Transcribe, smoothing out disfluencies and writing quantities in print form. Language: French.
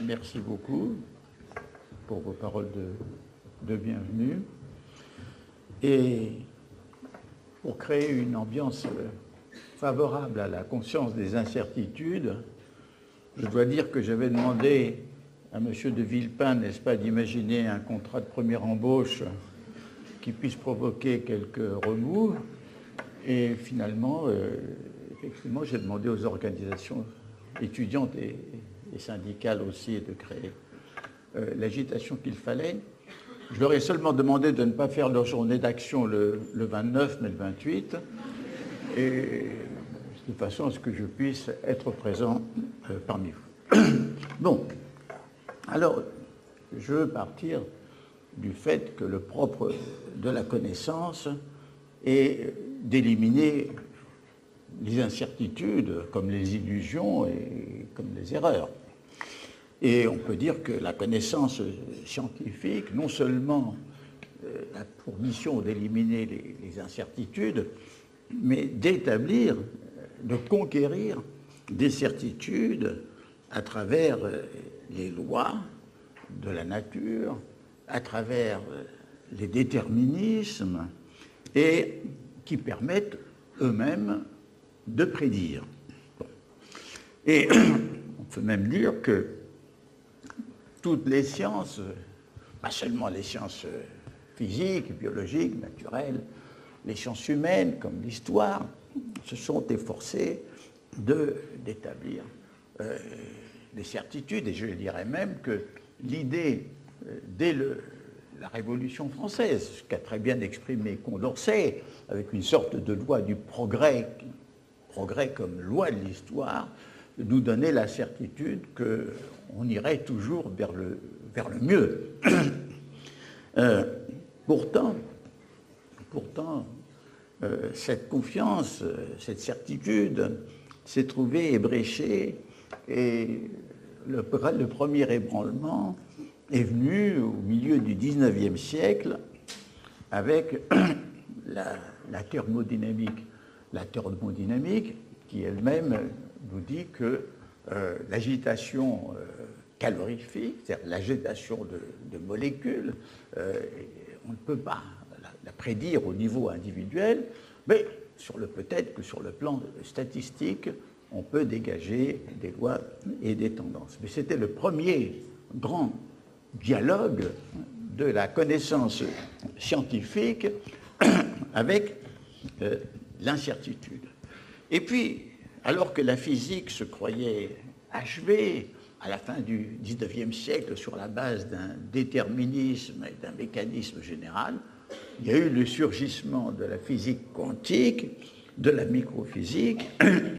Merci beaucoup pour vos paroles de bienvenue. Et pour créer une ambiance favorable à la conscience des incertitudes, je dois dire que j'avais demandé à M. de Villepin, n'est-ce pas, d'imaginer un contrat de première embauche qui puisse provoquer quelques remous. Et finalement, effectivement, j'ai demandé aux organisations étudiantes et syndicales aussi de créer l'agitation qu'il fallait. Je leur ai seulement demandé de ne pas faire leur journée d'action le 29, mais le 28, et de façon à ce que je puisse être présent parmi vous. Bon, alors, je veux partir du fait que le propre de la connaissance est d'éliminer les incertitudes, comme les illusions et comme les erreurs. Et on peut dire que la connaissance scientifique, non seulement a pour mission d'éliminer les incertitudes, mais d'établir, de conquérir des certitudes à travers les lois de la nature, à travers les déterminismes, et qui permettent eux-mêmes de prédire. Bon. Et on peut même dire que toutes les sciences, pas seulement les sciences physiques, biologiques, naturelles, les sciences humaines comme l'histoire, se sont efforcées d'établir des certitudes. Et je dirais même que l'idée, dès la Révolution française, ce qu'a très bien exprimé Condorcet, avec une sorte de loi du progrès comme loi de l'histoire, nous donnait la certitude qu'on irait toujours vers le mieux. Pourtant, cette confiance, cette certitude s'est trouvée ébréchée, et le premier ébranlement est venu au milieu du XIXe siècle avec la thermodynamique. La thermodynamique qui elle-même nous dit que l'agitation calorifique, c'est-à-dire l'agitation de molécules, on ne peut pas la prédire au niveau individuel, mais peut-être que sur le plan statistique, on peut dégager des lois et des tendances. Mais c'était le premier grand dialogue de la connaissance scientifique avec l'incertitude. Et puis, alors que la physique se croyait achevée à la fin du XIXe siècle sur la base d'un déterminisme et d'un mécanisme général, il y a eu le surgissement de la physique quantique, de la microphysique,